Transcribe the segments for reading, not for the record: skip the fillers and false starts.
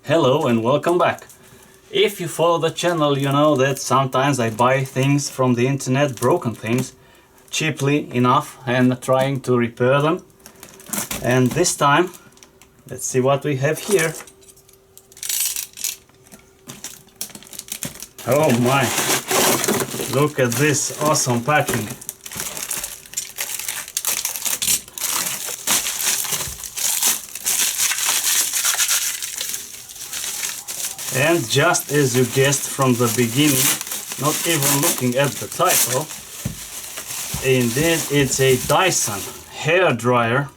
Hello and welcome back. If you follow the channel, you know that sometimes I buy things from the internet, broken things, cheaply enough, and trying to repair them. And this time, let's see what we have here. Oh my, look at this awesome packing. And just as you guessed from the beginning, not even looking at the title, indeed it's a Dyson hair dryer,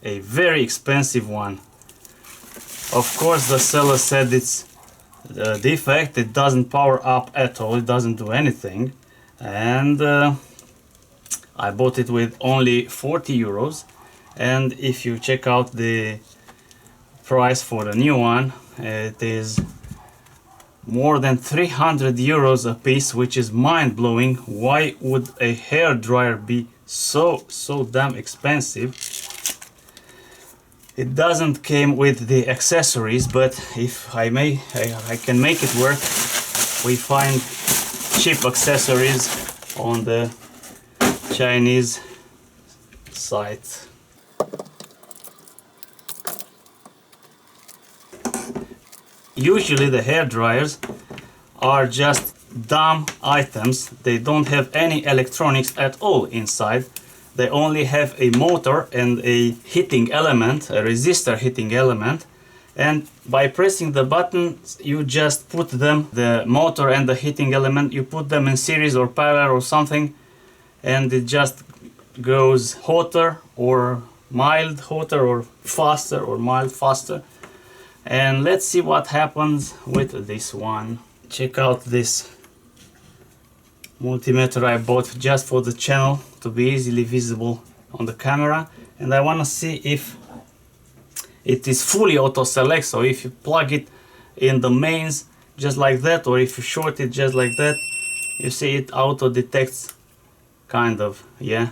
a very expensive one. Of course the seller said it's a defect, it doesn't power up at all, it doesn't do anything, and I bought it with only 40 euros. And if you check out the price for the new one, it is more than 300 euros a piece, which is mind-blowing. Why would a hair dryer be so damn expensive? It doesn't came with the accessories, but if I may, I can make it work. We find cheap accessories on the Chinese site. Usually the hair dryers are just dumb items. They don't have any electronics at all inside. They only have a motor and a heating element, a resistor heating element. And by pressing the button, you just put them, the motor and the heating element, you put them in series or parallel or something, and it just goes hotter or mild hotter or faster or mild faster. And let's see what happens with this one. Check out this multimeter I bought just for the channel to be easily visible on the camera, and I want to see if it is fully auto select. So if you plug it in the mains just like that, or if you short it just like that, you see it auto detects kind of, yeah,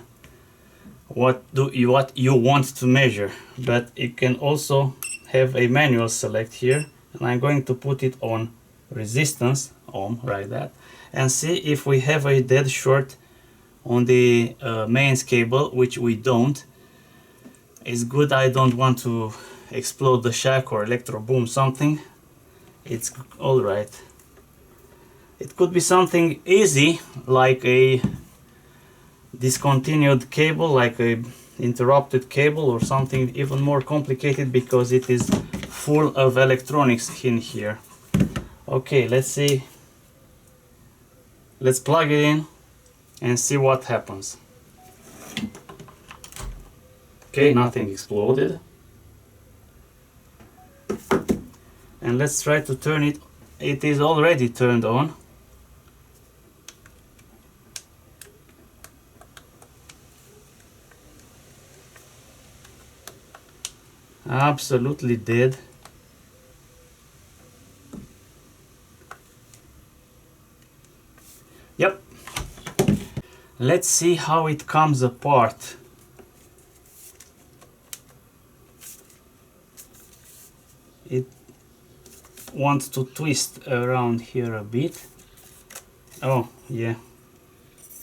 what you want to measure. But you can also have a manual select here, and I'm going to put it on resistance ohm like that, and see if we have a dead short on the mains cable, which we don't. It's good, I don't want to explode the shack or electro boom something. It's all right. It could be something easy like a discontinued cable, like a interrupted cable, or something even more complicated because it is full of electronics in here. Okay, let's see. Let's plug it in and see what happens. Okay, nothing exploded. And let's try to turn it. It is already turned on. Absolutely dead. Yep. Let's see how it comes apart. It wants to twist around here a bit. Oh yeah,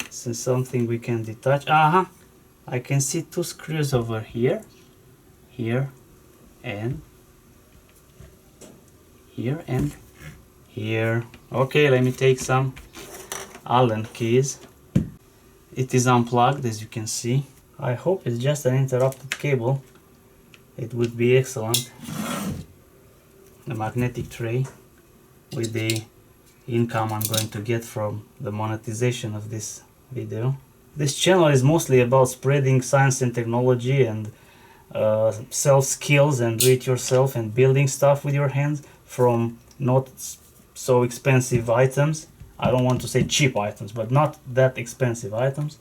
this is something we can detach. I can see two screws over here, here and here and here. Okay, let me take some Allen keys. It is unplugged, as you can see. I hope it's just an interrupted cable. It would be excellent. The magnetic tray with the income I'm going to get from the monetization of this video. This channel is mostly about spreading science and technology and self skills and do it yourself and building stuff with your hands from not so expensive items. I don't want to say cheap items, but not that expensive items.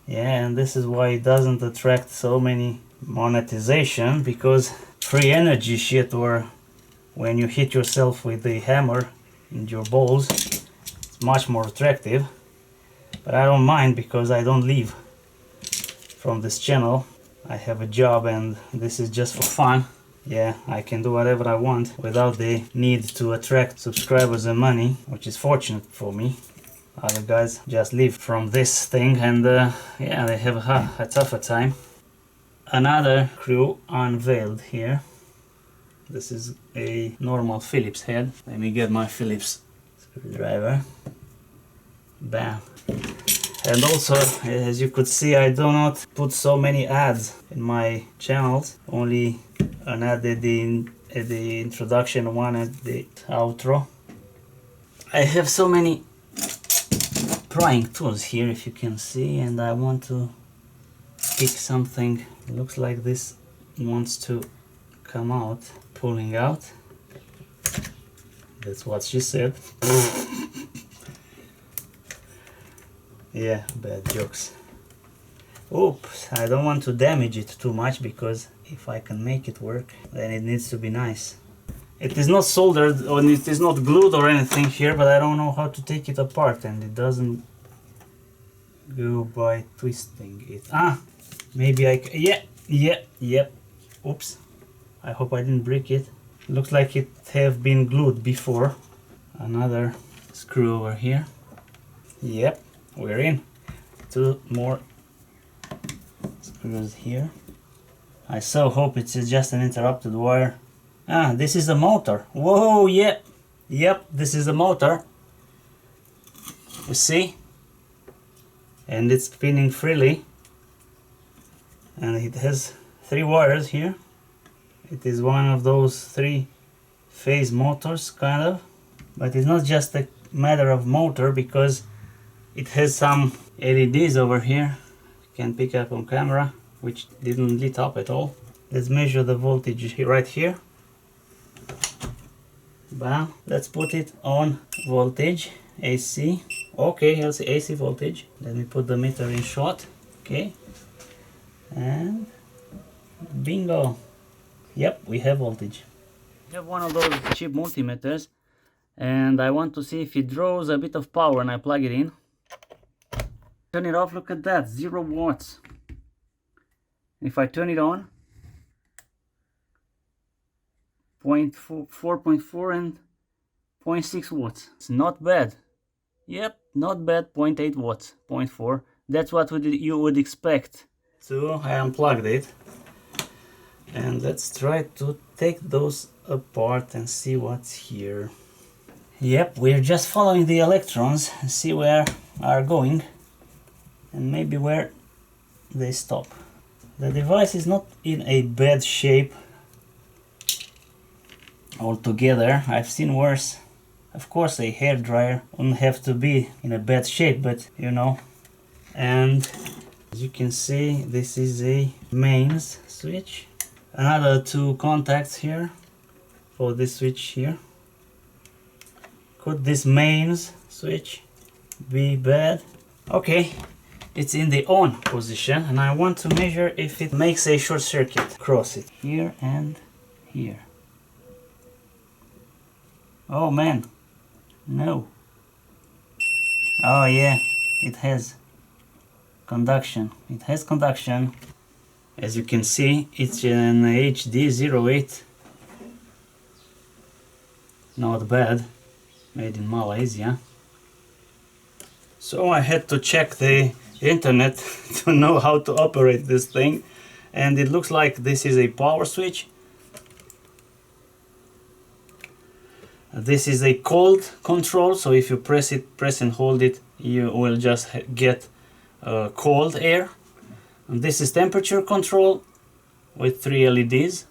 Yeah, and this is why it doesn't attract so many monetization, because free energy shit, or when you hit yourself with a hammer in your balls, it's much more attractive. But I don't mind because I don't live from this channel. I have a job and this is just for fun. yeah, I can do whatever I want without the need to attract subscribers and money, which is fortunate for me. Other guys just live from this thing and yeah, they have a tougher time. Another screw unveiled here. This is a normal Phillips head. Let me get my Phillips screwdriver. Bam. And also, as you could see, I do not put so many ads in my channels. Only an ad at the introduction, one at the outro. I have so many prying tools here, if you can see, and I want to pick something. It looks like this wants to come out. Pulling out. That's what she said. Yeah, bad jokes. Oops, I don't want to damage it too much, because if I can make it work, then it needs to be nice. It is not soldered or it is not glued or anything here, but I don't know how to take it apart, and it doesn't go by twisting it. Maybe I can. Yep. Oops. I hope I didn't break it. Looks like it have been glued before. Another screw over here. Yep, we're in. 2 more screws here. I so hope it's just an interrupted wire. This is a motor. Whoa, yep, this is a motor. You see? And it's spinning freely. And it has 3 wires here. It is one of those 3-phase motors, kind of. But it's not just a matter of motor, because it has some LEDs over here. You can pick up on camera, which didn't lit up at all. Let's measure the voltage right here. Bam. Let's put it on voltage, AC. Okay, AC voltage. Let me put the meter in short. Okay. And bingo. Yep, we have voltage. I have one of those cheap multimeters, and I want to see if it draws a bit of power, and I plug it in. Turn it off, look at that, 0 watts. If I turn it on, 4.4 and 0.6 watts. It's not bad. Yep, not bad, 0.8 watts, 0.4. That's what you would expect. So I unplugged it. And let's try to take those apart and see what's here. Yep, we're just following the electrons and see where are going and maybe where they stop. The device is not in a bad shape altogether. I've seen worse. Of course, a hairdryer wouldn't have to be in a bad shape, but you know. And as you can see, this is a mains switch. Another 2 contacts here for this switch here. Could this mains switch be bad? Okay, it's in the on position, and I want to measure if it makes a short circuit. Cross it here and here. Oh man, no. Oh yeah, it has conduction. It has conduction. As you can see, it's an HD08. Not bad. Made in Malaysia. So I had to check the internet to know how to operate this thing. And it looks like this is a power switch. This is a cold control, so if you press and hold it, you will just get cold air. And this is temperature control with 3 LEDs.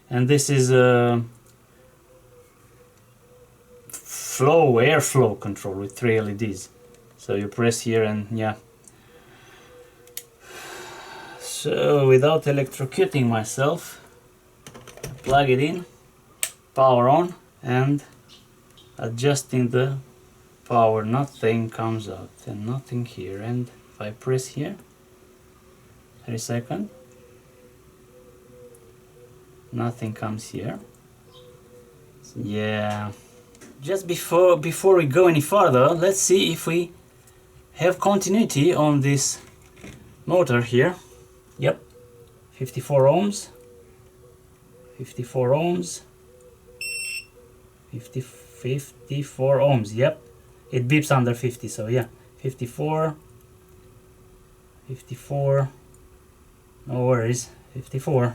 And this is airflow control with 3 LEDs. So you press here and yeah. So without electrocuting myself, plug it in, power on, and adjusting the power, nothing comes out and nothing here. And if I press here, 3 seconds, nothing comes here. Yeah. Just before we go any further, let's see if we have continuity on this motor here. Yep, 54 ohms. 54 ohms. 54 ohms, yep. It beeps under 50, so yeah. 54. 54. No worries. 54.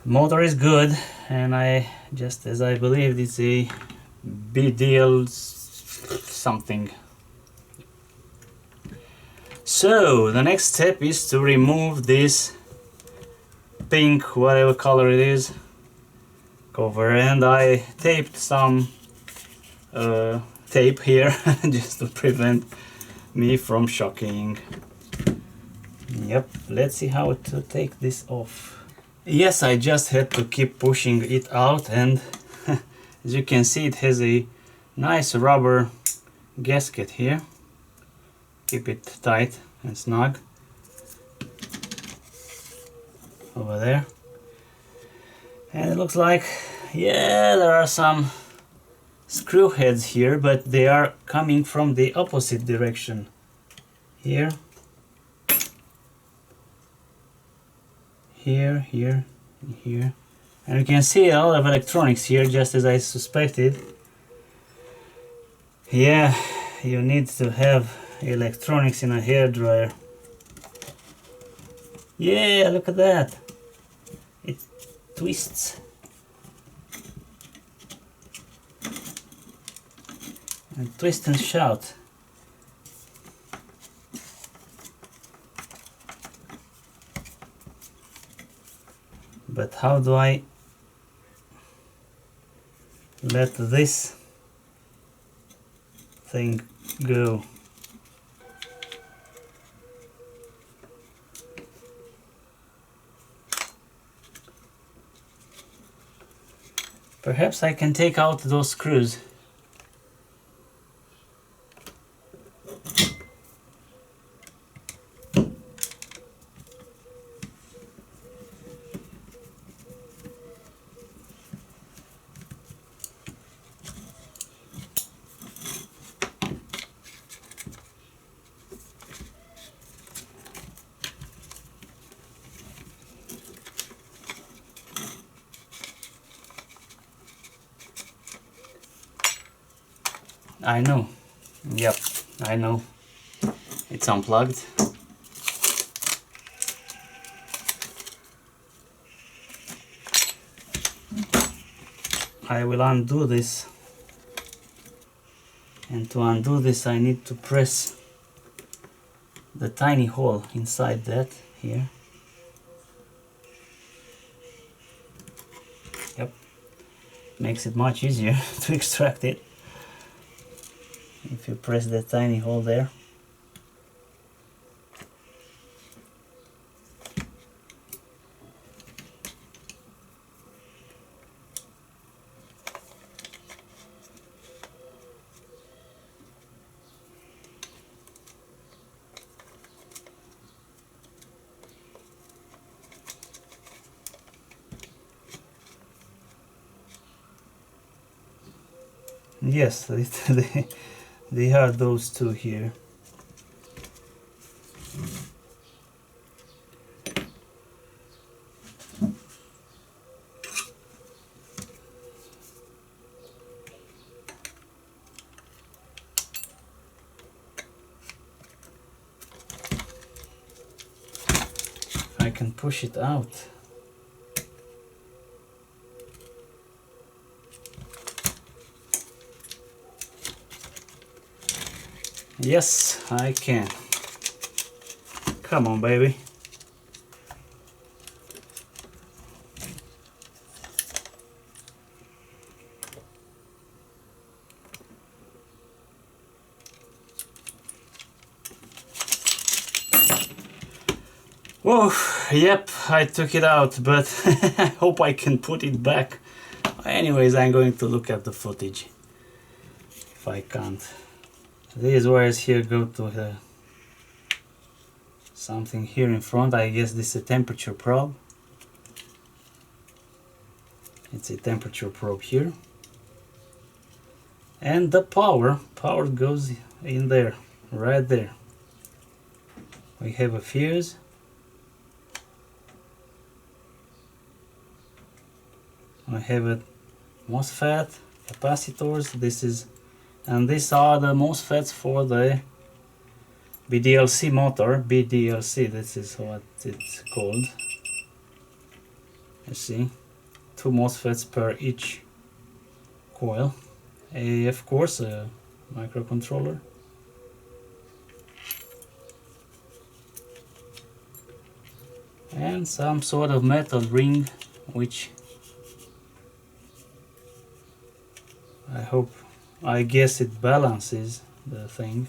Motor is good, and I just as I believed it's a BDL something. So the next step is to remove this pink, whatever color it is, cover, and I taped some tape here just to prevent me from shocking. Yep, let's see how to take this off. Yes, I just had to keep pushing it out, and as you can see, it has a nice rubber gasket here. Keep it tight and snug over there. And it looks like, yeah, there are some screw heads here, but they are coming from the opposite direction. Here, here, here, here. And you can see a lot of electronics here, just as I suspected. Yeah, you need to have electronics in a hairdryer. Yeah, look at that. It twists. And twist and shout. But how do I let this thing go? Perhaps I can take out those screws. I know. Yep, I know. It's unplugged. I will undo this. And to undo this, I need to press the tiny hole inside that here. Yep. Makes it much easier to extract it if you press that tiny hole there. Yes, they are those two here. I can push it out. Yes, I can. Come on, baby. Oh, yep, I took it out, but I hope I can put it back. Anyways, I'm going to look at the footage if I can't. These wires here go to something here in front. I guess this is a temperature probe. It's a temperature probe here. And the power goes in there, right there. We have a fuse. I have a MOSFET, capacitors, and these are the MOSFETs for the BDLC motor. BDLC, this is what it's called. You see, 2 MOSFETs per each coil. Of course, a microcontroller. And some sort of metal ring, which I guess it balances the thing.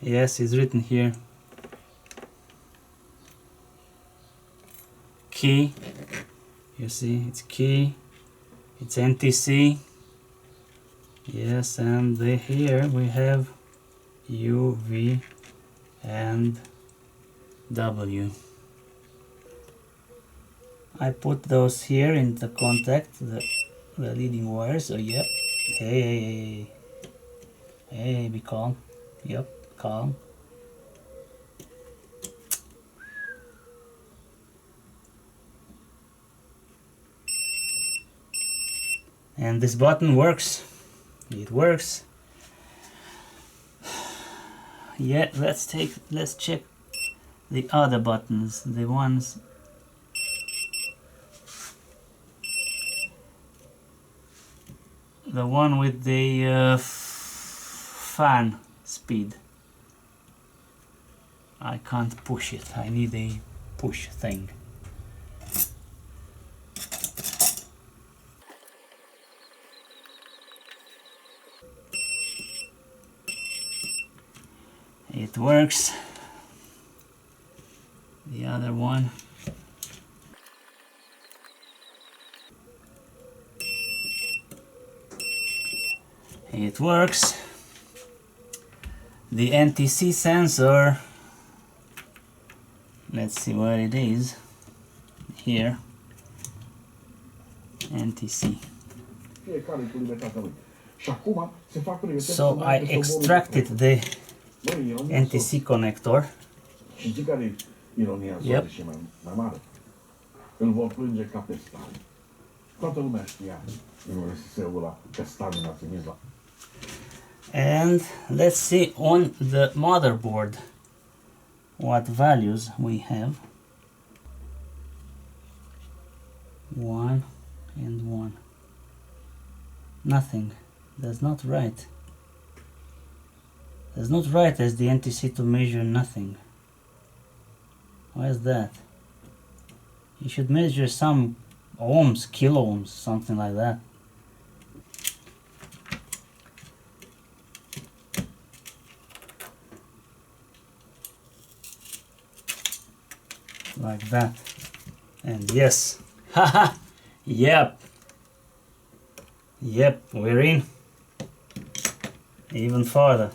Yes, it's written here. Key. You see, it's key. It's NTC. Yes, and here we have U, V, and W. I put those here in the contact, the leading wires. So yep. Hey, be calm. Yep, calm. And this button works. It works. Yeah, let's check the other buttons, the ones the one with the fan speed. I can't push it. I need a push thing. It works. The other one. It works. The NTC sensor. Let's see where it is. Here. NTC. So I extracted the NTC connector. Yep. And let's see on the motherboard what values we have. 1 and 1. Nothing. That's not right. That's not right as the NTC to measure nothing. Why is that? You should measure some ohms, kilo ohms, something like that. Like that. And yes. Haha! Yep. Yep, we're in. Even farther.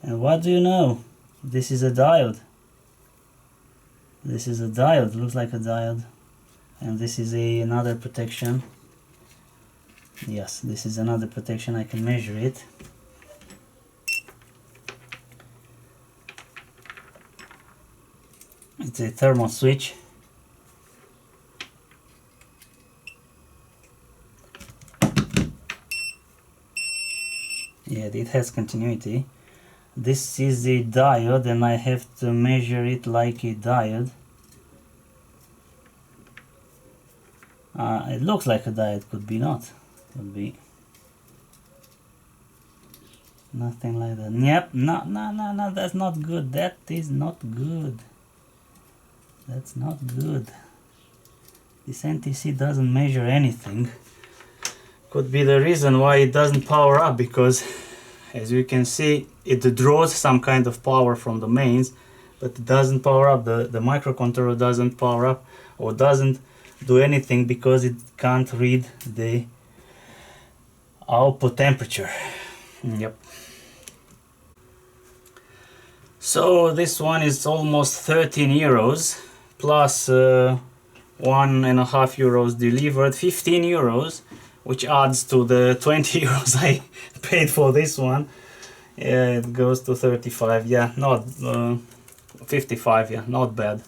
And what do you know? This is a diode. This is a diode, looks like a diode. And this is another protection. Yes, this is another protection, I can measure it. It's a thermal switch. Yeah, it has continuity. This is a diode and I have to measure it like a diode. It looks like a diode, could be not. Could be nothing like that. Yep, no, that's not good. That is not good. That's not good. This NTC doesn't measure anything. Could be the reason why it doesn't power up, because as you can see it draws some kind of power from the mains, but it doesn't power up. The microcontroller doesn't power up or doesn't do anything because it can't read the output temperature. Yep. So this one is almost 13 euros plus 1.5 euros delivered, 15 euros, which adds to the 20 euros I paid for this one. Yeah, it goes to 35. Yeah, not 55, yeah, not bad.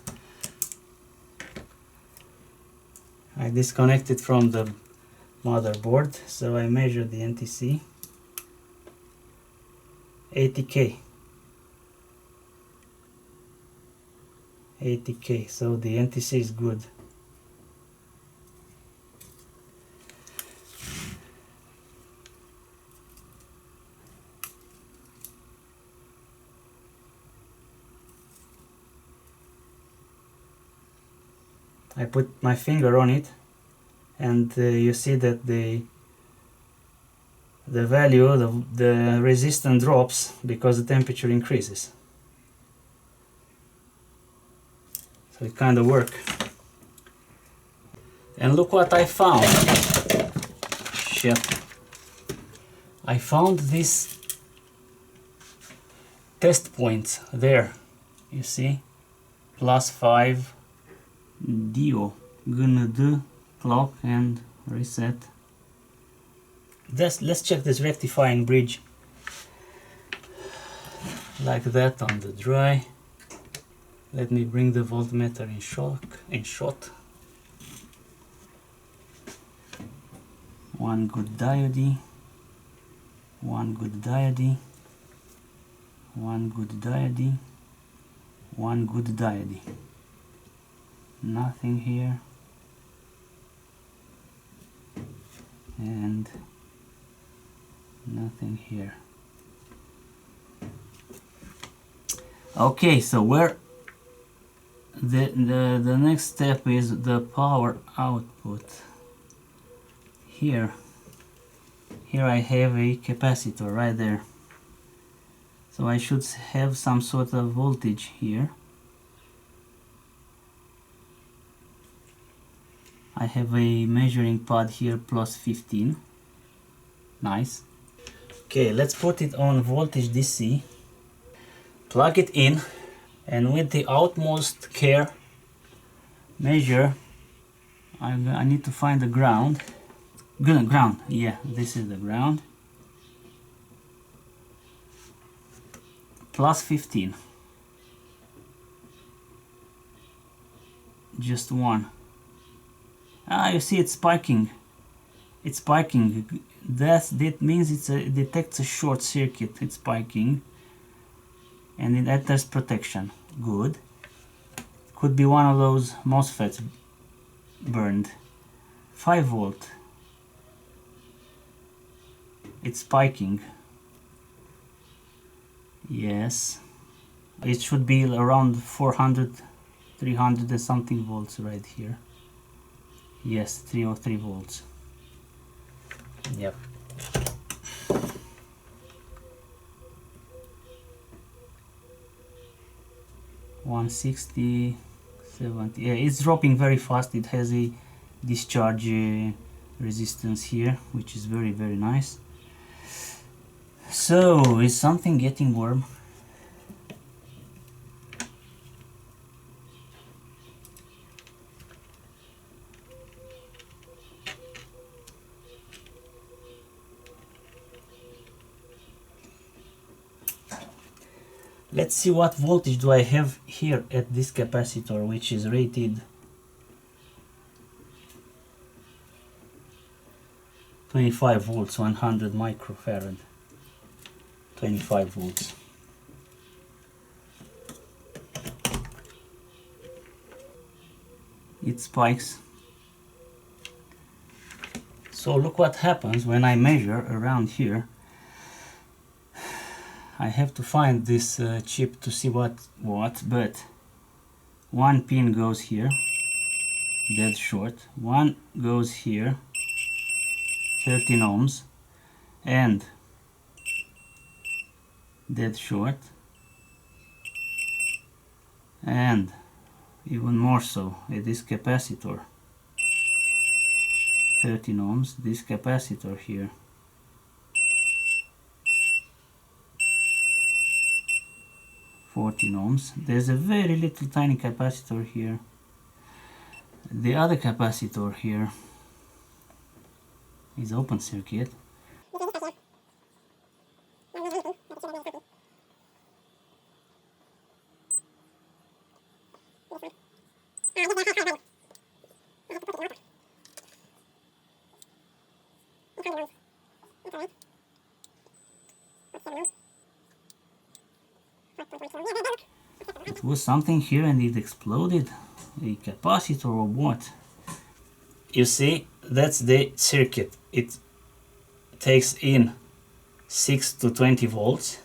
I disconnected from the motherboard, so I measured the NTC. 80K. 80K, so the NTC is good. I put my finger on it, and you see that the value, the resistance drops because the temperature increases. So it kind of works. And look what I found. Shit. I found these test points there. You see? +5 DO. Gonna do clock and reset. Let's check this rectifying bridge. Like that on the dry. Let me bring the voltmeter in shot. One good diode. One good diode. One good diode. One good diode. Nothing here. And nothing here. Okay, so where the next step is the power output. Here I have a capacitor right there, so I should have some sort of voltage here. I have a measuring pad here, +15. Nice. Okay, let's put it on voltage DC, plug it in, and with the utmost care measure. I need to find the ground. Ground, yeah, this is the ground. +15. Just one. Ah, you see it's spiking. It's spiking. That means it detects a short circuit. It's spiking. And it enters protection. Good. Could be one of those MOSFETs burned. 5 volt. It's spiking. Yes. It should be around 400, 300 and something volts right here. Yes, 303 volts. Yep. $160, $70. Yeah, it's dropping very fast. It has a discharge resistance here, which is very, very nice. So, is something getting warm? Let's see what voltage do I have here at this capacitor, which is rated 25 volts, 100 microfarad. 25 volts. It spikes. So look what happens when I measure around here. I have to find this chip to see what, but one pin goes here, dead short, one goes here, 13 ohms, and dead short, and even more so at this capacitor, 13 ohms, this capacitor here, 14 ohms. There's a very little tiny capacitor here. The other capacitor here is open circuit. It was something here and it exploded. A capacitor or what? You see, that's the circuit. It takes in 6 to 20 volts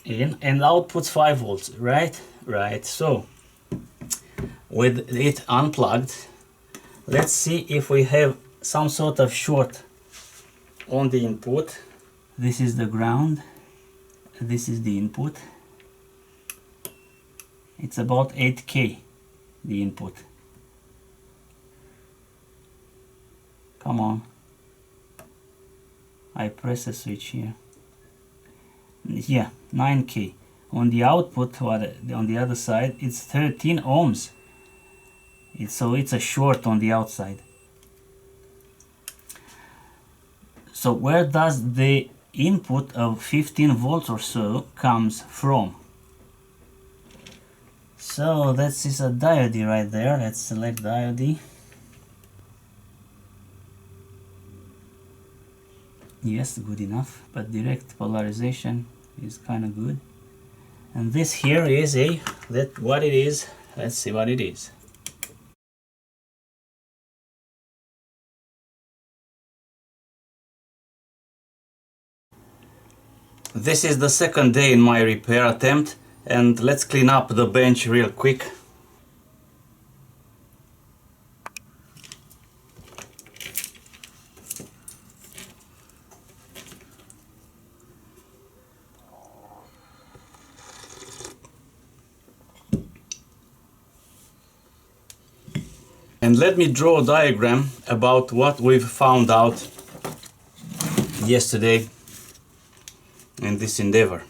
in and outputs 5 volts, right? Right. So with it unplugged, let's see if we have some sort of short on the input. This is the ground, this is the input. It's about 8K, the input. Come on. I press a switch here. Yeah, 9K. On the output, on the other side, it's 13 ohms. So it's a short on the outside. So where does the input of 15 volts or so comes from? So that is a diode right there. Let's select diode. Yes, good enough, but direct polarization is kind of good. And this here is what it is. Let's see what it is. This is the second day in my repair attempt, and let's clean up the bench real quick. And let me draw a diagram about what we've found out yesterday in this endeavor.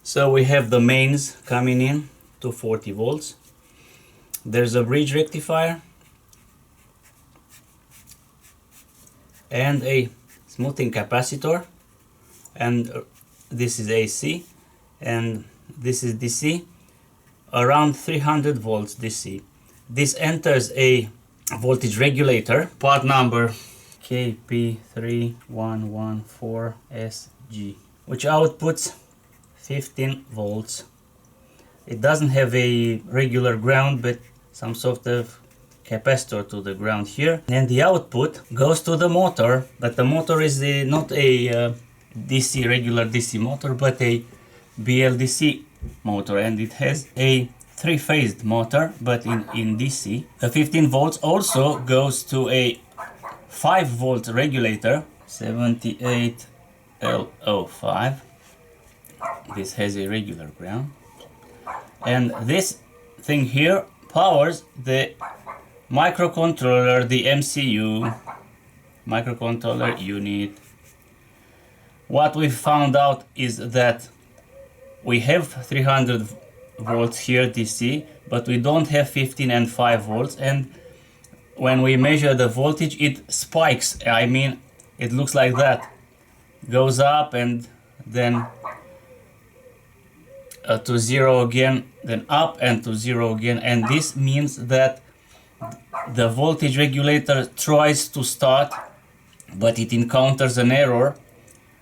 So we have the mains coming in to 40 volts. There's a bridge rectifier and a smoothing capacitor, and this is AC and this is DC, around 300 volts DC. This enters a voltage regulator, part number KP3114SG, which outputs 15 volts. It doesn't have a regular ground, but some sort of capacitor to the ground here. And the output goes to the motor, but the motor is not a DC, regular DC motor, but a BLDC motor, and it has a three-phased motor, but in DC. The 15 volts also goes to a 5 volt regulator, 78L05. This has a regular ground. And this thing here powers the microcontroller, the MCU, microcontroller unit. What we found out is that we have 300 volts here DC, but we don't have 15 and 5 volts, and when we measure the voltage it spikes. I mean, it looks like that, goes up and then to zero again, then up and to zero again, and this means that the voltage regulator tries to start, but it encounters an error,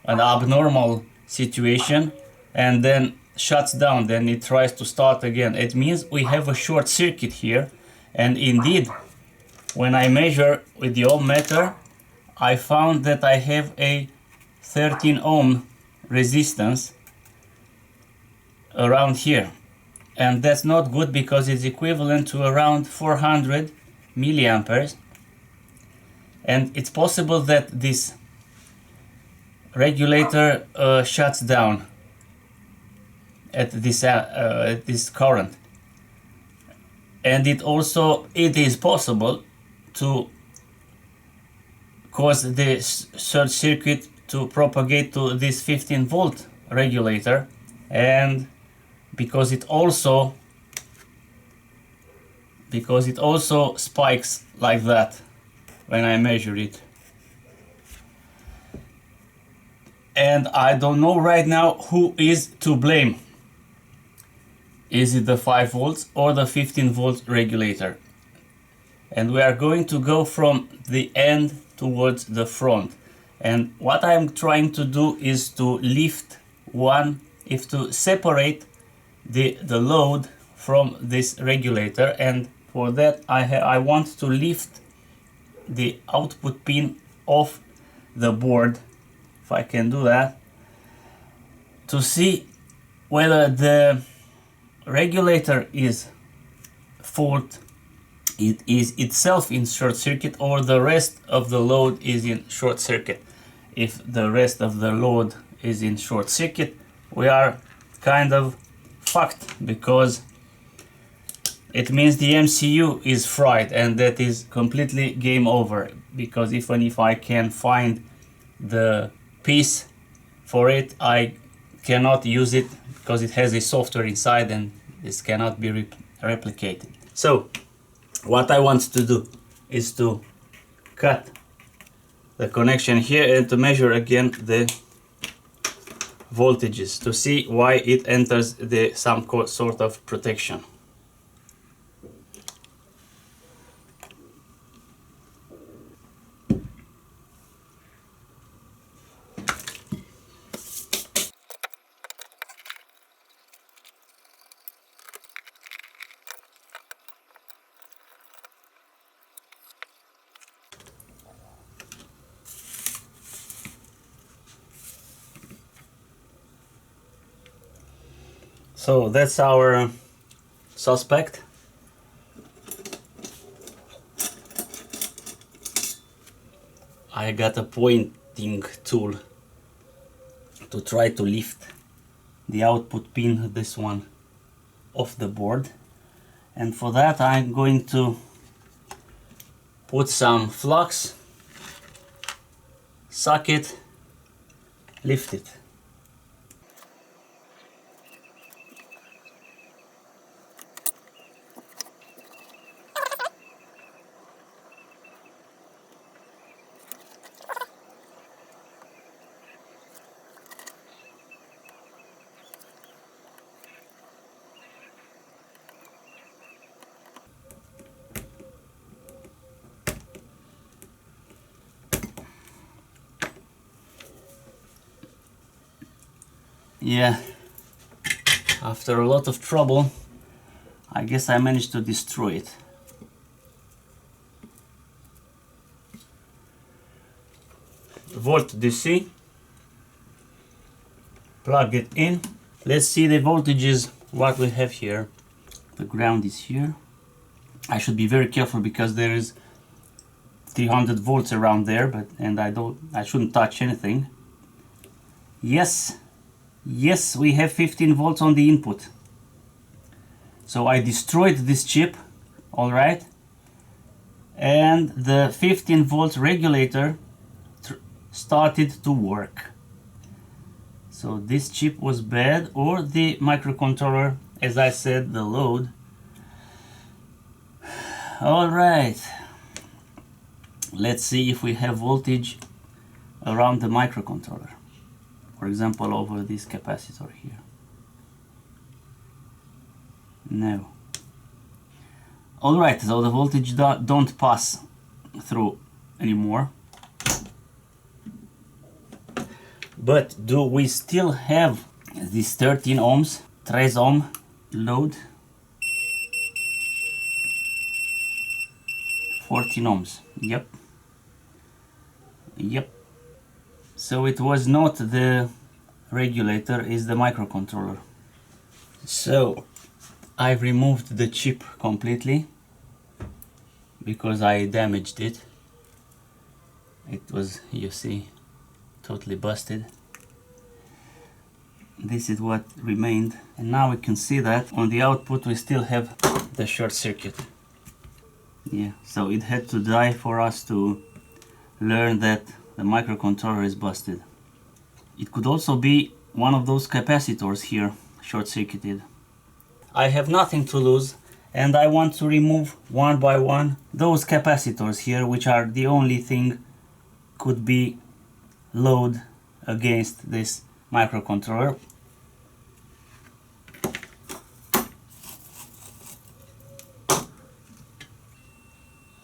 an abnormal situation, and then shuts down. Then it tries to start again. It means we have a short circuit here, and indeed when I measure with the ohm meter I found that I have a 13 ohm resistance around here, and that's not good because it's equivalent to around 400 milliamperes, and it's possible that this regulator shuts down at this current, and it is possible to cause this short circuit to propagate to this 15 volt regulator, and because it also spikes like that when I measure it. And I don't know right now who is to blame. Is it the 5 volts or the 15 volt regulator? And we are going to go from the end towards the front. And what I'm trying to do is to lift to separate the load from this regulator, and for that I want to lift the output pin off the board, if I can do that, to see whether the regulator is fault, it is itself in short circuit, or the rest of the load is in short circuit. If the rest of the load is in short circuit, we are kind of fucked, because it means the MCU is fried, and that is completely game over, because even if I can find the piece for it, I cannot use it because it has a software inside and this cannot be replicated. So what I want to do is to cut the connection here and to measure again the voltages to see why it enters some sort of protection. So that's our suspect. I got a pointing tool to try to lift the output pin, this one, off the board, and for that I'm going to put some flux, suck it, lift it. Yeah, after a lot of trouble, I guess I managed to destroy it. Volt DC, plug it in. Let's see the voltages, what we have here. The ground is here. I should be very careful because there is 300 volts around there, I shouldn't touch anything. Yes, we have 15 volts on the input. So I destroyed this chip, alright, and the 15 volt regulator started to work. So this chip was bad, or the microcontroller, as I said, the load. Alright, let's see if we have voltage around the microcontroller. For example, over this capacitor here. No. Alright, so the voltage don't pass through anymore. But do we still have this 13 ohms, 13 ohm load? 14 ohms, yep. So it was not the regulator, it's the microcontroller. So I've removed the chip completely because I damaged it. It was, you see, totally busted. This is what remained, and now we can see that on the output we still have the short circuit. Yeah, so it had to die for us to learn that the microcontroller is busted. It could also be one of those capacitors here short-circuited. I have nothing to lose, and I want to remove one by one those capacitors here, which are the only thing could be load against this microcontroller.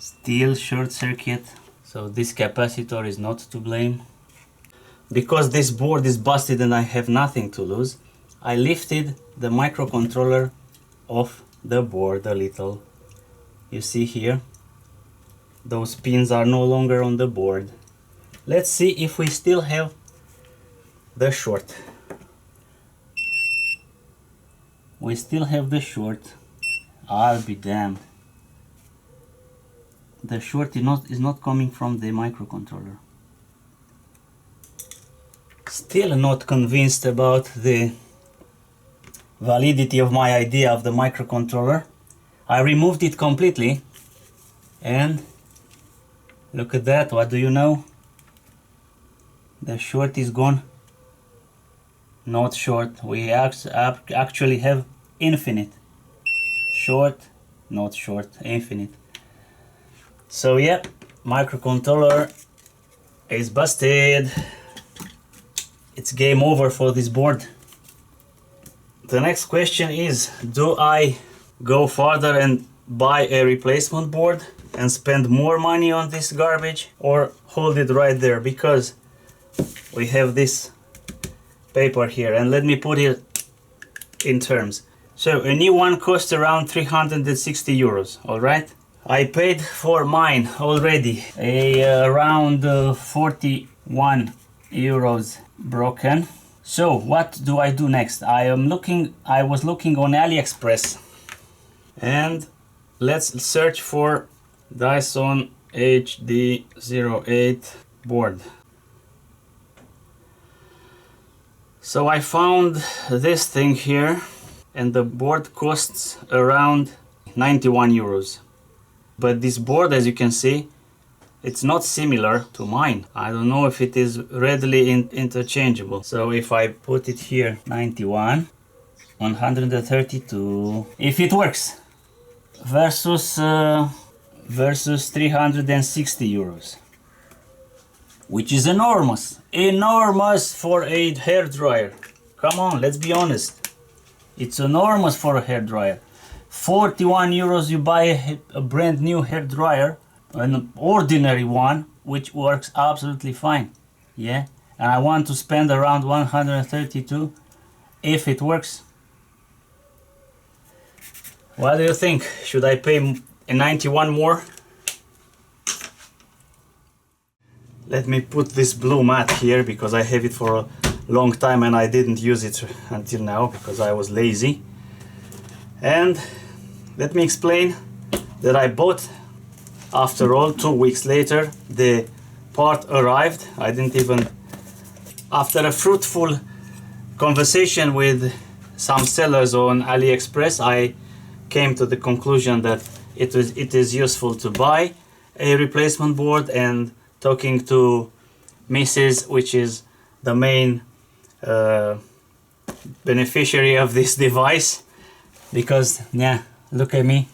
Still short circuit. So this capacitor is not to blame. Because this board is busted and I have nothing to lose, I lifted the microcontroller off the board a little. You see here, those pins are no longer on the board. Let's see if we still have the short. We still have the short. I'll be damned. The short is not coming from the microcontroller. Still not convinced about the validity of my idea of the microcontroller. I removed it completely and look at that. What do you know? The short is gone. Not short. We actually have infinite. Short, not short, infinite. So yeah, microcontroller is busted. It's game over for this board. The next question is, do I go further and buy a replacement board and spend more money on this garbage, or hold it right there? Because we have this paper here, and let me put it in terms. So a new one costs around 360 euros, alright? I paid for mine already, around 41 euros broken. So what do I do next? I was looking on AliExpress, and let's search for Dyson HD08 board. So I found this thing here, and the board costs around 91 euros. But this board, as you can see, it's not similar to mine. I don't know if it is readily interchangeable. So if I put it here, 91, 132, if it works, versus 360 euros, which is enormous for a hairdryer. Come on, let's be honest. It's enormous for a hairdryer. 41 euros you buy a brand new hairdryer, an ordinary one, which works absolutely fine. Yeah, and I want to spend around 132 if it works. What do you think? Should I pay a 91 more? Let me put this blue mat here because I have it for a long time and I didn't use it until now because I was lazy. And let me explain that I bought, after all, 2 weeks later, the part arrived. I didn't even, after a fruitful conversation with some sellers on AliExpress, I came to the conclusion that it is useful to buy a replacement board, and talking to Mrs., which is the main beneficiary of this device, because yeah, look at me.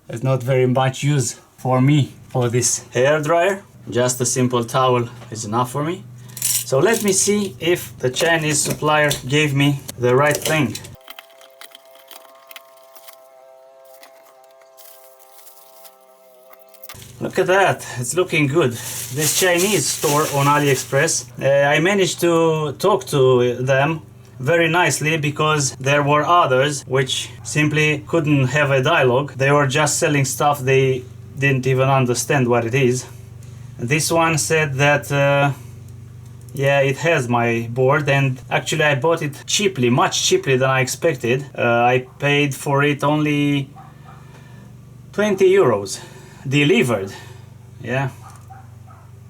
There's not very much use for me for this hair dryer. Just a simple towel is enough for me. So let me see if the Chinese supplier gave me the right thing. Look at that, it's looking good. This Chinese store on AliExpress, I managed to talk to them very nicely because there were others which simply couldn't have a dialogue. They were just selling stuff they didn't even understand what it is. This one said that yeah, it has my board, and actually I bought it cheaply, much cheaply than I expected. I paid for it only 20 euros delivered. Yeah,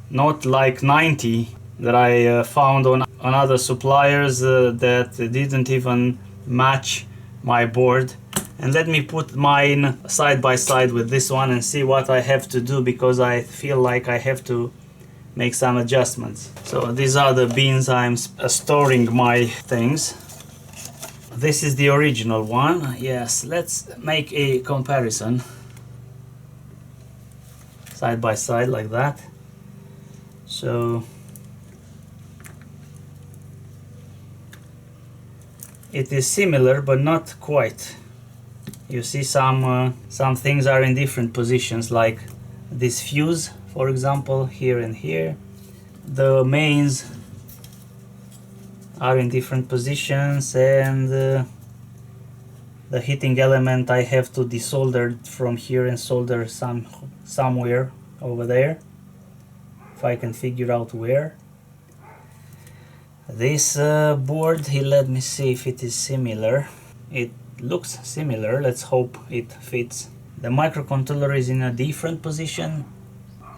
not like 90 that I found on other suppliers that didn't even match my board. And let me put mine side by side with this one and see what I have to do, because I feel like I have to make some adjustments. So these are the bins I'm storing my things. This is the original one. Yes, let's make a comparison side by side like that. So it is similar but not quite. you see some things are in different positions, like this fuse, for example, here and here. The mains are in different positions, and the heating element I have to desolder from here and solder somewhere over there, if I can figure out where. This board, let me see if it is similar. It looks similar, let's hope it fits. The microcontroller is in a different position.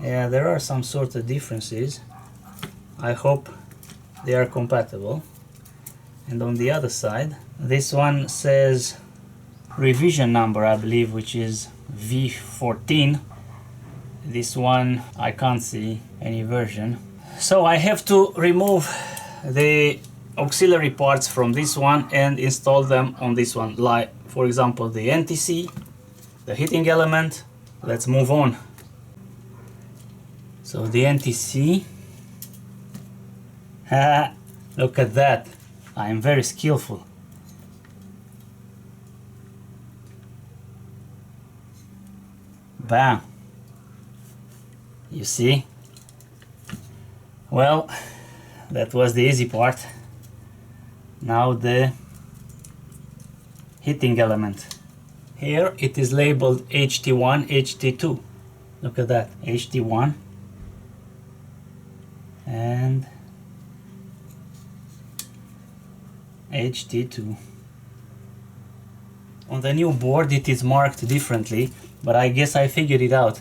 Yeah, there are some sort of differences. I hope they are compatible. And on the other side, this one says revision number, I believe, which is V14. This one I can't see any version. So I have to remove the auxiliary parts from this one and install them on this one, like for example the NTC, the heating element. Let's move on. So the NTC, look at that, I am very skillful. Bam, you see? Well, that was the easy part. Now the heating element. Here it is labeled HT1, HT2. Look at that, HT1 and HT2. On the new board it is marked differently, but I guess I figured it out.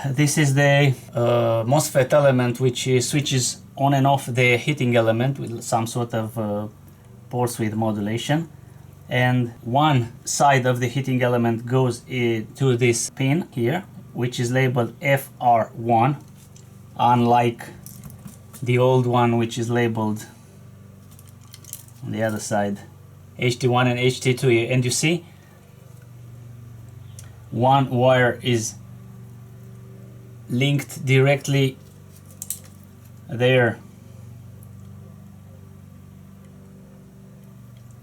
This is the MOSFET element which switches on and off the heating element with some sort of pulse width modulation, and one side of the heating element goes to this pin here, which is labeled FR1, unlike the old one which is labeled on the other side HT1 and HT2. And you see, one wire is linked directly there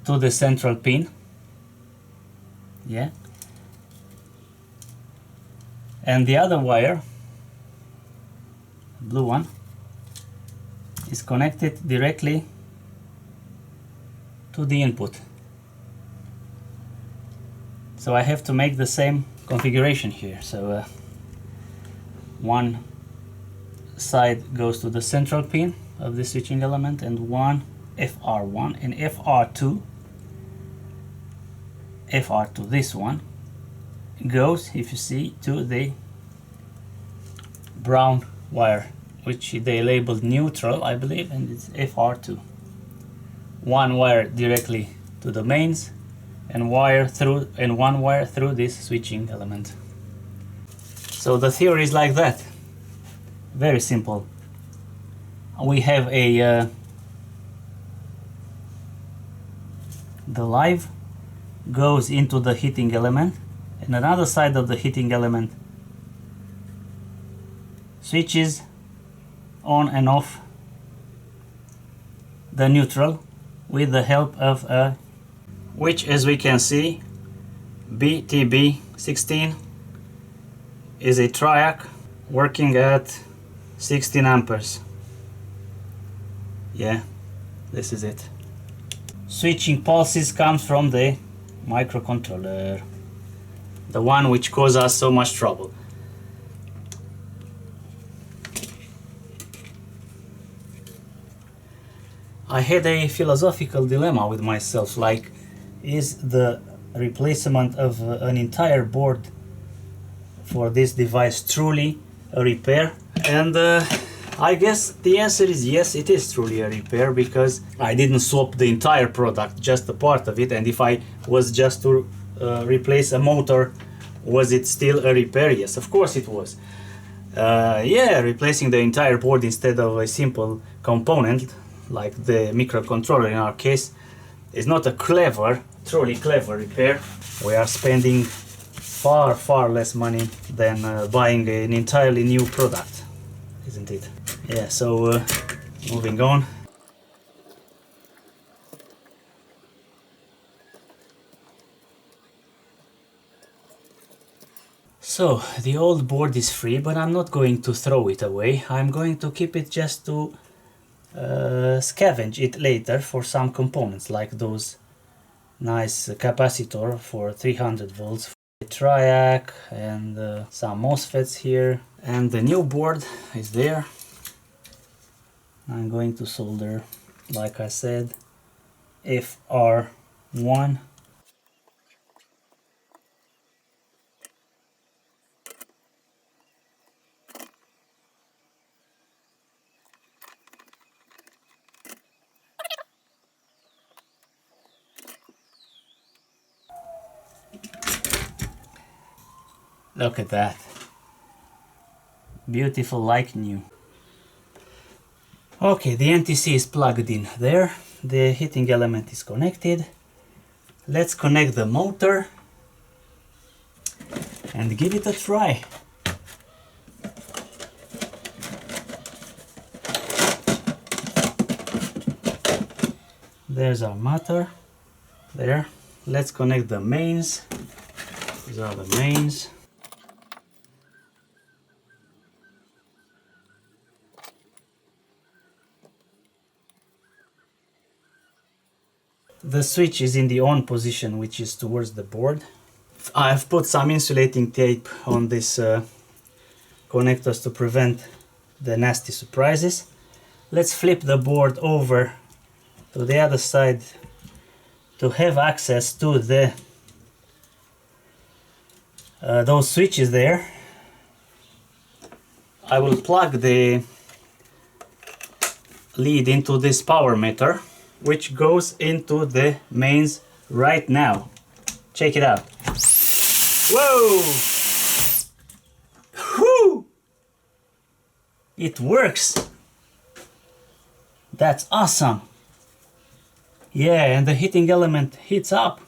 to the central pin, yeah, and the other wire, blue one, is connected directly to the input. So I have to make the same configuration here. So one side goes to the central pin of the switching element, and one FR1 and FR2, this one goes, if you see, to the brown wire, which they labeled neutral, I believe, and it's FR2. One wire directly to the mains, and one wire through this switching element. So the theory is like that, very simple. We have a the live goes into the heating element, and another side of the heating element switches on and off the neutral with the help of a, which as we can see, BTB16 is a triac working at 16 amperes. Yeah, this is it. Switching pulses comes from the microcontroller, the one which causes us so much trouble. I had a philosophical dilemma with myself, like, is the replacement of an entire board for this device truly a repair? And I guess the answer is yes, it is truly a repair, because I didn't swap the entire product, just a part of it. And if I was just to replace a motor, was it still a repair? Yes, of course it was. Yeah, replacing the entire board instead of a simple component like the microcontroller in our case is not a truly clever repair. We are spending far less money than buying an entirely new product, isn't it? Yeah, so moving on. So the old board is free, but I'm not going to throw it away. I'm going to keep it just to scavenge it later for some components, like those nice capacitor for 300 volts, for the triac, and some MOSFETs here. And the new board is there. I'm going to solder, like I said, FR1. Look at that. Beautiful like new. Okay, the NTC is plugged in there. The heating element is connected. Let's connect the motor and give it a try. There's our motor. There. Let's connect the mains. These are the mains. The switch is in the on position, which is towards the board. I've put some insulating tape on these connectors to prevent the nasty surprises. Let's flip the board over to the other side to have access to the those switches there. I will plug the lead into this power meter, which goes into the mains right now. Check it out. Whoa! Whew! It works! That's awesome! Yeah, and the heating element heats up.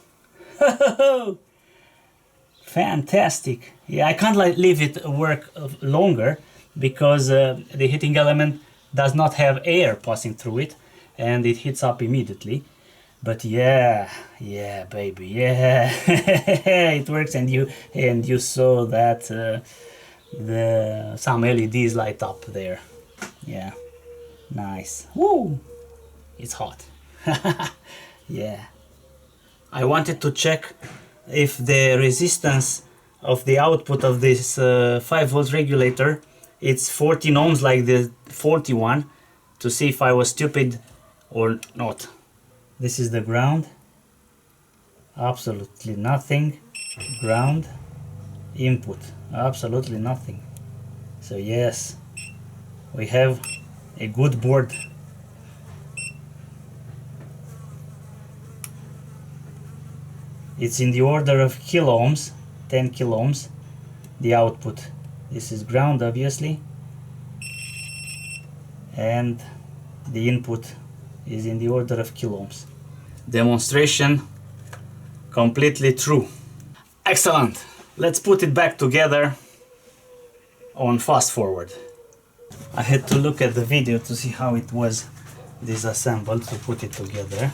Fantastic! Yeah, I can't leave it work longer because the heating element does not have air passing through it, and it heats up immediately. But yeah, baby, yeah, it works. And you saw that some LEDs light up there. Yeah, nice. Woo! It's hot. Yeah. I wanted to check if the resistance of the output of this 5-volt regulator, it's 14 ohms like the 41, to see if I was stupid or not. This is the ground. Absolutely nothing. Ground. Input. Absolutely nothing. So yes, we have a good board. It's in the order of kilo ohms, 10 kilo ohms, the output. This is ground, obviously, and the input is in the order of kilo ohms. Demonstration completely true. Excellent. Let's put it back together on fast forward. I had to look at the video to see how it was disassembled to put it together.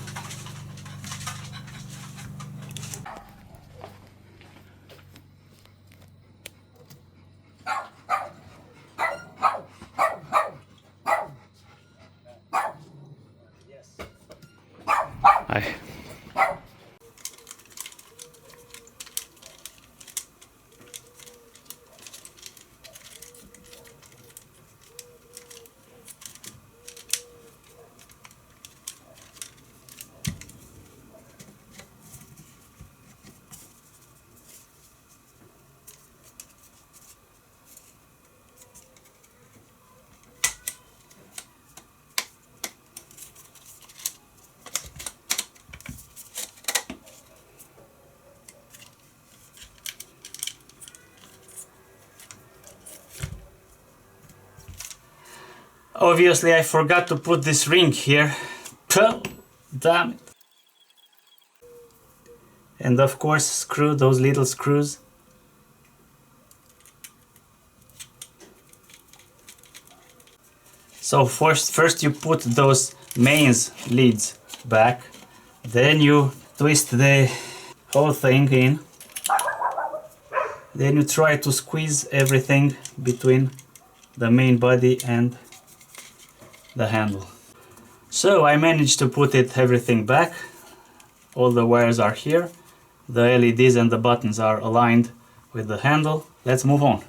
Obviously, I forgot to put this ring here. Damn it. And of course, screw those little screws. So first you put those mains leads back, then you twist the whole thing in. Then you try to squeeze everything between the main body and the handle. So I managed to put everything back. All the wires are here. The LEDs and the buttons are aligned with the handle. Let's move on.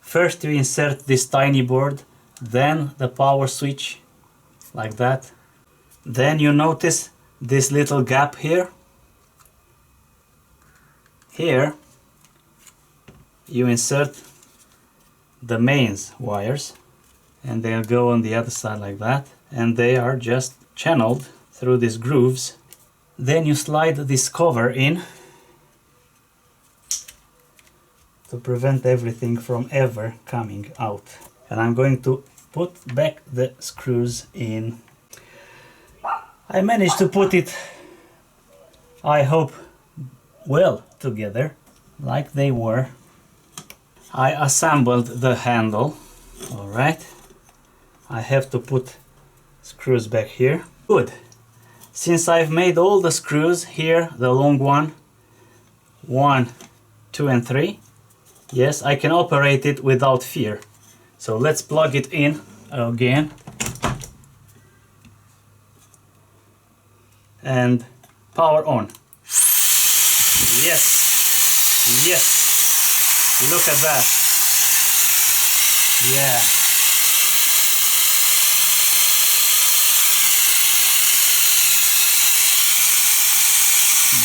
First you insert this tiny board, then the power switch, like that. Then you notice this little gap here. Here you insert the mains wires, and they'll go on the other side like that, and they are just channeled through these grooves. Then you slide this cover in to prevent everything from ever coming out. And I'm going to put back the screws in. I managed to put it, I hope, well together, like they were. I assembled the handle. Alright, I have to put screws back here. Good. Since I've made all the screws here, the long one, 1, 2 and 3, yes, I can operate it without fear. So let's plug it in again. And power on. Yes, yes, look at that. Yeah.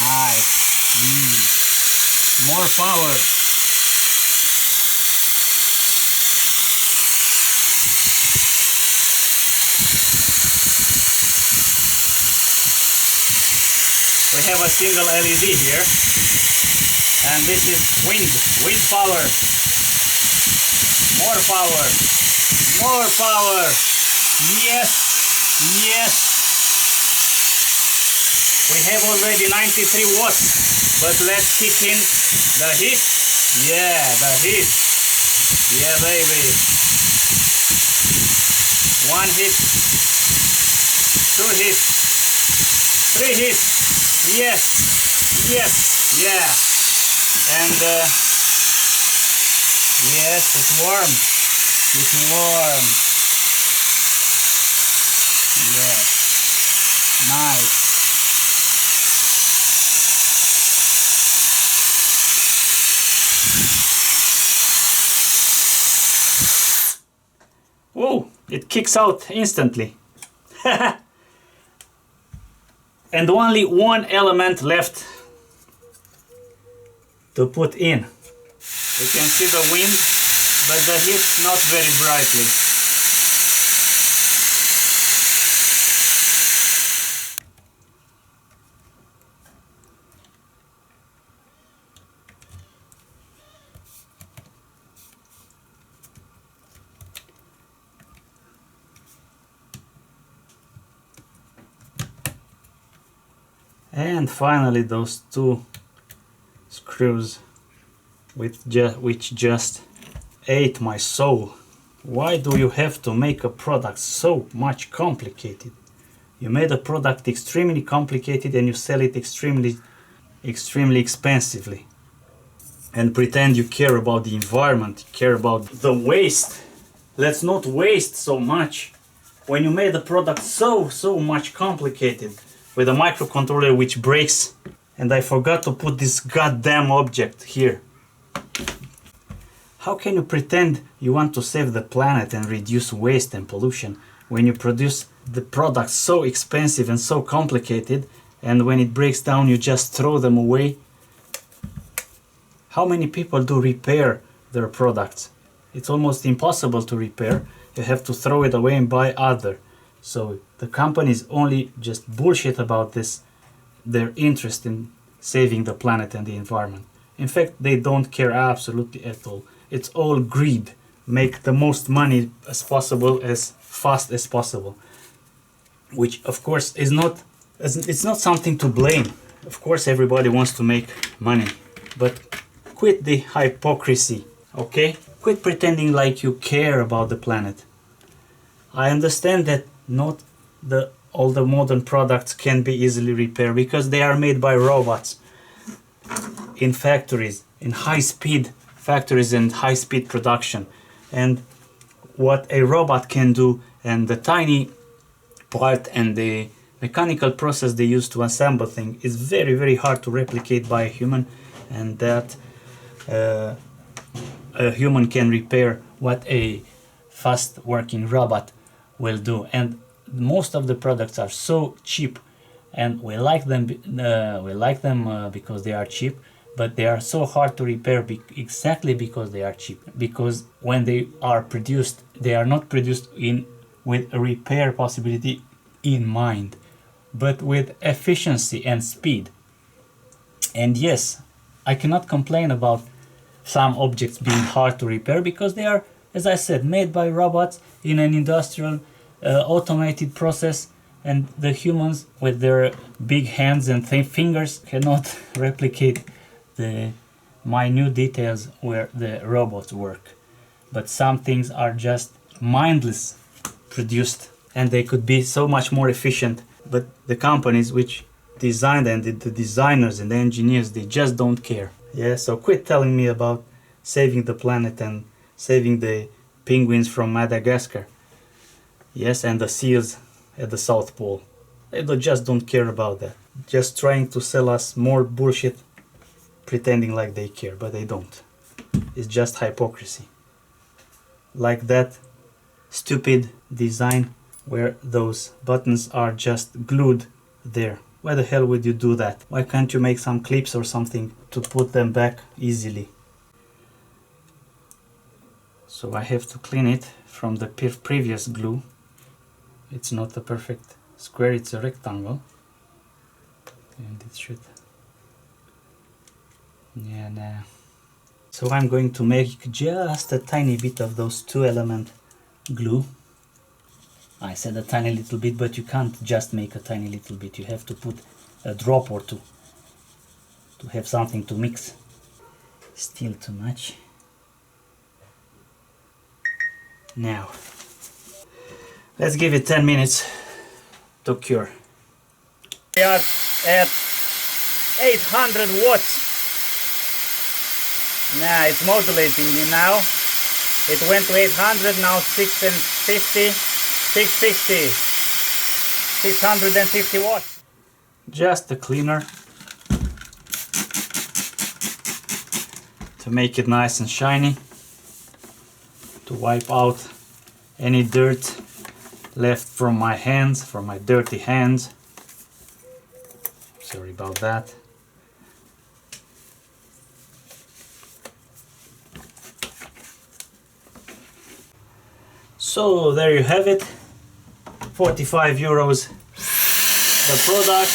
Nice. More power. We have a single LED here, and this is wind power. More power, more power. Yes, yes. We have already 93 watts, but let's kick in the heat. Yeah, the heat. Yeah, baby. 1 hit, 2 hits, 3 hits. Yes, yes, yeah. And yes, it's warm. It's warm. Yes. Nice. Whoa, it kicks out instantly. And only one element left to put in. You can see the wind, but the heat not very brightly. And finally those 2 screws which just ate my soul. Why do you have to make a product so much complicated? You made a product extremely complicated and you sell it extremely expensively. And pretend you care about the environment, you care about the waste. Let's not waste so much. When you made the product so much complicated, with a microcontroller which breaks, and I forgot to put this goddamn object here. How can you pretend you want to save the planet and reduce waste and pollution when you produce the product so expensive and so complicated, and when it breaks down you just throw them away? How many people do repair their products? It's almost impossible to repair. You have to throw it away and buy other. So the companies only just bullshit about this, their interest in saving the planet and the environment. In fact, they don't care absolutely at all. It's all greed. Make the most money as possible, as fast as possible. Which of course is not, it's not something to blame. Of course everybody wants to make money. But quit the hypocrisy, okay? Quit pretending like you care about the planet. I understand that not all the modern products can be easily repaired because they are made by robots in factories in high-speed factories and high-speed production. And what a robot can do, and the tiny part and the mechanical process they use to assemble things, is very, very hard to replicate by a human, and that a human can repair what a fast working robot will do. And most of the products are so cheap, and we like them because they are cheap, but they are so hard to repair exactly because they are cheap. Because when they are produced, they are not produced with a repair possibility in mind, but with efficiency and speed. And yes, I cannot complain about some objects being hard to repair, because they are, as I said, made by robots in an industrial automated process, and the humans with their big hands and thin fingers cannot replicate the minute details where the robots work. But some things are just mindless produced, and they could be so much more efficient, but the companies which designed and the designers and the engineers, they just don't care. Yeah, so quit telling me about saving the planet and saving the penguins from Madagascar. Yes, and the seals at the South Pole. They just don't care about that. Just trying to sell us more bullshit, pretending like they care, but they don't. It's just hypocrisy. Like that stupid design where those buttons are just glued there. Why the hell would you do that? Why can't you make some clips or something to put them back easily? So I have to clean it from the previous glue. It's not a perfect square, it's a rectangle. And it should... yeah, nah. So I'm going to make just a tiny bit of those 2-element glue. I said a tiny little bit, but you can't just make a tiny little bit. You have to put a drop or two to have something to mix. Still too much. Now, let's give it 10 minutes to cure. We are at 800 watts. Now it's modulating now. It went to 800, now 650, 660, 650 watts. Just a cleaner to make it nice and shiny, to wipe out any dirt left from my hands, from my dirty hands. Sorry about that. So there you have it, 45 euros the product,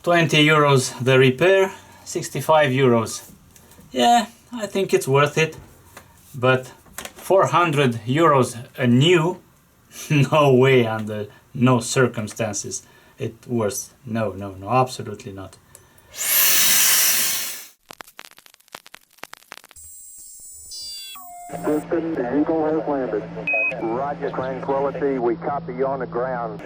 20 euros the repair, 65 euros. Yeah, I think it's worth it, but 400 euros a new, no way, under no circumstances it's worth. No, absolutely not. Houston, the Eagle has landed. Roger, Tranquility, we copy you on the ground.